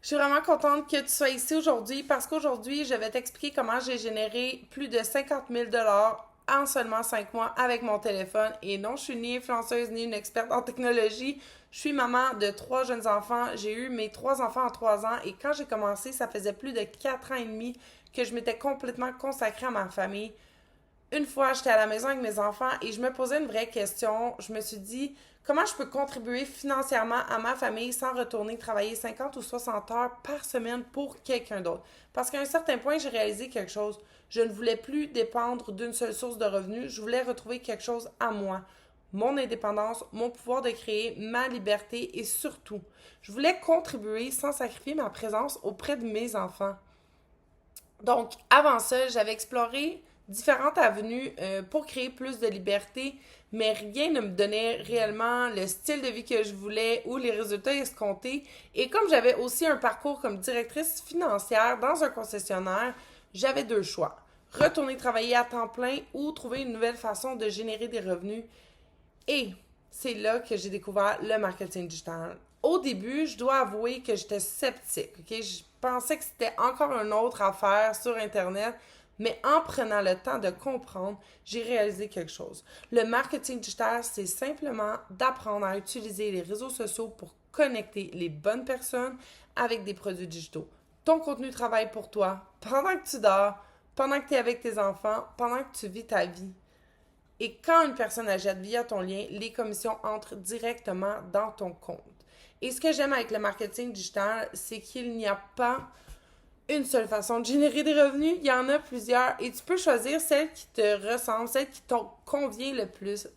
Je suis vraiment contente que tu sois ici aujourd'hui parce qu'aujourd'hui, je vais t'expliquer comment j'ai généré plus de 50 000 $ en seulement 5 mois avec mon téléphone. Et non, je suis ni influenceuse ni une experte en technologie. Je suis maman de 3 jeunes enfants. J'ai eu mes 3 enfants en 3 ans et quand j'ai commencé, ça faisait plus de 4 ans et demi que je m'étais complètement consacrée à ma famille. Une fois, j'étais à la maison avec mes enfants et je me posais une vraie question. Je me suis dit, comment je peux contribuer financièrement à ma famille sans retourner travailler 50 ou 60 heures par semaine pour quelqu'un d'autre? Parce qu'à un certain point, j'ai réalisé quelque chose. Je ne voulais plus dépendre d'une seule source de revenus. Je voulais retrouver quelque chose à moi. Mon indépendance, mon pouvoir de créer, ma liberté et surtout, je voulais contribuer sans sacrifier ma présence auprès de mes enfants. Donc, avant ça, j'avais exploré différentes avenues pour créer plus de liberté, mais rien ne me donnait réellement le style de vie que je voulais ou les résultats escomptés. Et comme j'avais aussi un parcours comme directrice financière dans un concessionnaire, j'avais deux choix. Retourner travailler à temps plein ou trouver une nouvelle façon de générer des revenus. Et c'est là que j'ai découvert le marketing digital. Au début, je dois avouer que j'étais sceptique. Ok, je pensais que c'était encore une autre affaire sur Internet, mais en prenant le temps de comprendre, j'ai réalisé quelque chose. Le marketing digital, c'est simplement d'apprendre à utiliser les réseaux sociaux pour connecter les bonnes personnes avec des produits digitaux. Ton contenu travaille pour toi pendant que tu dors, pendant que tu es avec tes enfants, pendant que tu vis ta vie. Et quand une personne achète via ton lien, les commissions entrent directement dans ton compte. Et ce que j'aime avec le marketing digital, c'est qu'il n'y a pas une seule façon de générer des revenus. Il y en a plusieurs et tu peux choisir celle qui te ressemble, celle qui te convient le plus.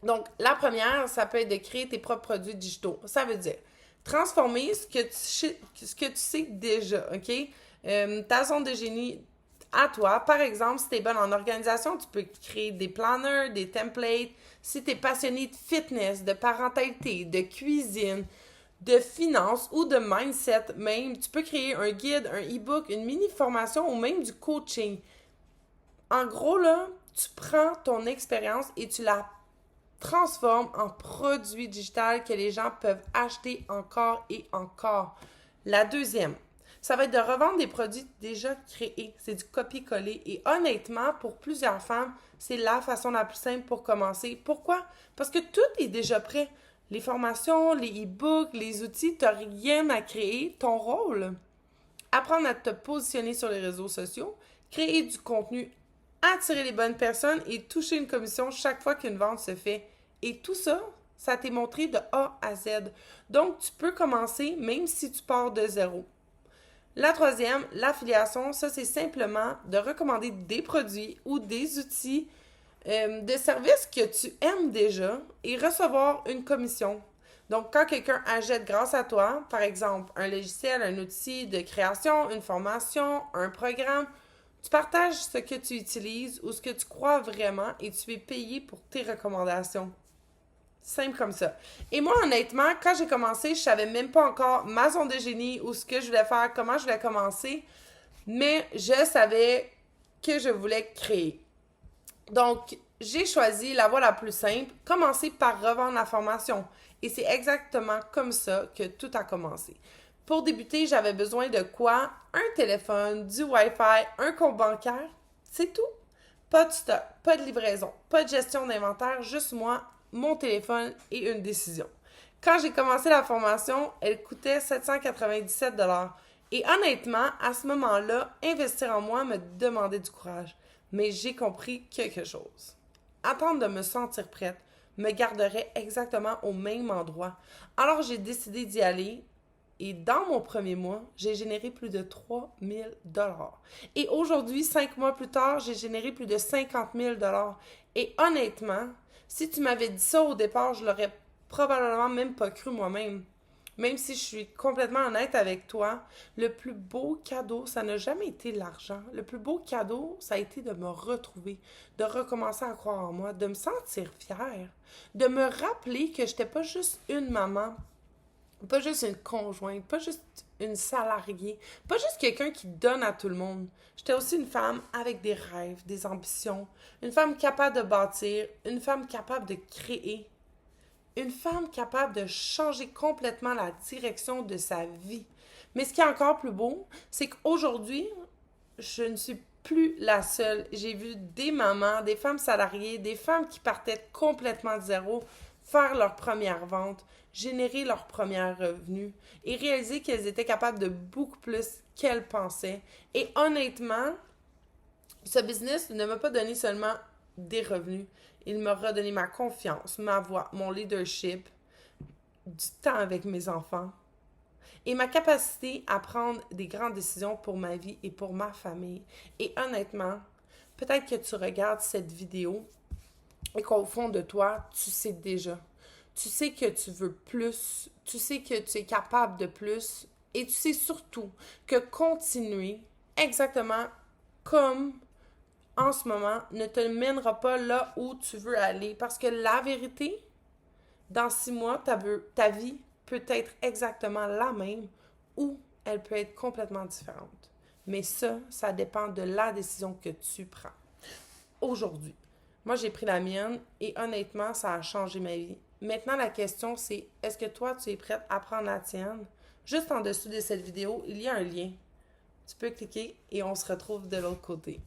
Donc, la première, ça peut être de créer tes propres produits digitaux. Ça veut dire transformer ce que tu sais déjà, OK? Ta zone de génie à toi. Par exemple, si tu es bonne en organisation, tu peux créer des planners, des templates. Si tu es passionné de fitness, de parentalité, de cuisine, de finances ou de mindset même, tu peux créer un guide, un e-book, une mini-formation ou même du coaching. En gros, là, tu prends ton expérience et tu la transformes en produit digital que les gens peuvent acheter encore et encore. La deuxième, ça va être de revendre des produits déjà créés. C'est du copier-coller. Et honnêtement, pour plusieurs femmes, c'est la façon la plus simple pour commencer. Pourquoi? Parce que tout est déjà prêt. Les formations, les e-books, les outils, tu n'as rien à créer. Ton rôle, apprendre à te positionner sur les réseaux sociaux, créer du contenu, attirer les bonnes personnes et toucher une commission chaque fois qu'une vente se fait. Et tout ça, ça t'est montré de A à Z. Donc, tu peux commencer même si tu pars de zéro. La troisième, l'affiliation, ça c'est simplement de recommander des produits ou des outils de services que tu aimes déjà et recevoir une commission. Donc, quand quelqu'un achète grâce à toi, par exemple, un logiciel, un outil de création, une formation, un programme, tu partages ce que tu utilises ou ce que tu crois vraiment et tu es payé pour tes recommandations. Simple comme ça. Et moi, honnêtement, quand j'ai commencé, je savais même pas encore ma zone de génie ou ce que je voulais faire, comment je voulais commencer, mais je savais que je voulais créer. Donc, j'ai choisi la voie la plus simple, commencer par revendre la formation. Et c'est exactement comme ça que tout a commencé. Pour débuter, j'avais besoin de quoi? Un téléphone, du Wi-Fi, un compte bancaire. C'est tout. Pas de stock, pas de livraison, pas de gestion d'inventaire, juste moi, mon téléphone et une décision. Quand j'ai commencé la formation, elle coûtait 797 $. Et honnêtement, à ce moment-là, investir en moi me demandait du courage. Mais j'ai compris quelque chose. Attendre de me sentir prête me garderait exactement au même endroit. Alors j'ai décidé d'y aller et dans mon premier mois, j'ai généré plus de 3 000 $. Et aujourd'hui, 5 mois plus tard, j'ai généré plus de 50 000 $. Et honnêtement, si tu m'avais dit ça au départ, je l'aurais probablement même pas cru moi-même. Même si je suis complètement honnête avec toi, le plus beau cadeau, ça n'a jamais été l'argent. Le plus beau cadeau, ça a été de me retrouver, de recommencer à croire en moi, de me sentir fière, de me rappeler que j'étais pas juste une maman, pas juste une conjointe, pas juste une salariée, pas juste quelqu'un qui donne à tout le monde. J'étais aussi une femme avec des rêves, des ambitions, une femme capable de bâtir, une femme capable de créer, une femme capable de changer complètement la direction de sa vie. Mais ce qui est encore plus beau, c'est qu'aujourd'hui, je ne suis plus la seule. J'ai vu des mamans, des femmes salariées, des femmes qui partaient complètement de zéro, faire leur première vente, générer leur premier revenu et réaliser qu'elles étaient capables de beaucoup plus qu'elles pensaient. Et honnêtement, ce business ne m'a pas donné seulement des revenus. Il m'a redonné ma confiance, ma voix, mon leadership, du temps avec mes enfants et ma capacité à prendre des grandes décisions pour ma vie et pour ma famille. Et honnêtement, peut-être que tu regardes cette vidéo et qu'au fond de toi, tu sais déjà. Tu sais que tu veux plus, tu sais que tu es capable de plus et tu sais surtout que continuer exactement comme en ce moment ne te mènera pas là où tu veux aller. Parce que la vérité, dans 6 mois, ta vie peut être exactement la même ou elle peut être complètement différente. Mais ça dépend de la décision que tu prends. Aujourd'hui, moi, j'ai pris la mienne et honnêtement, ça a changé ma vie. Maintenant, la question, c'est est-ce que toi, tu es prête à prendre la tienne? Juste en dessous de cette vidéo, il y a un lien. Tu peux cliquer et on se retrouve de l'autre côté.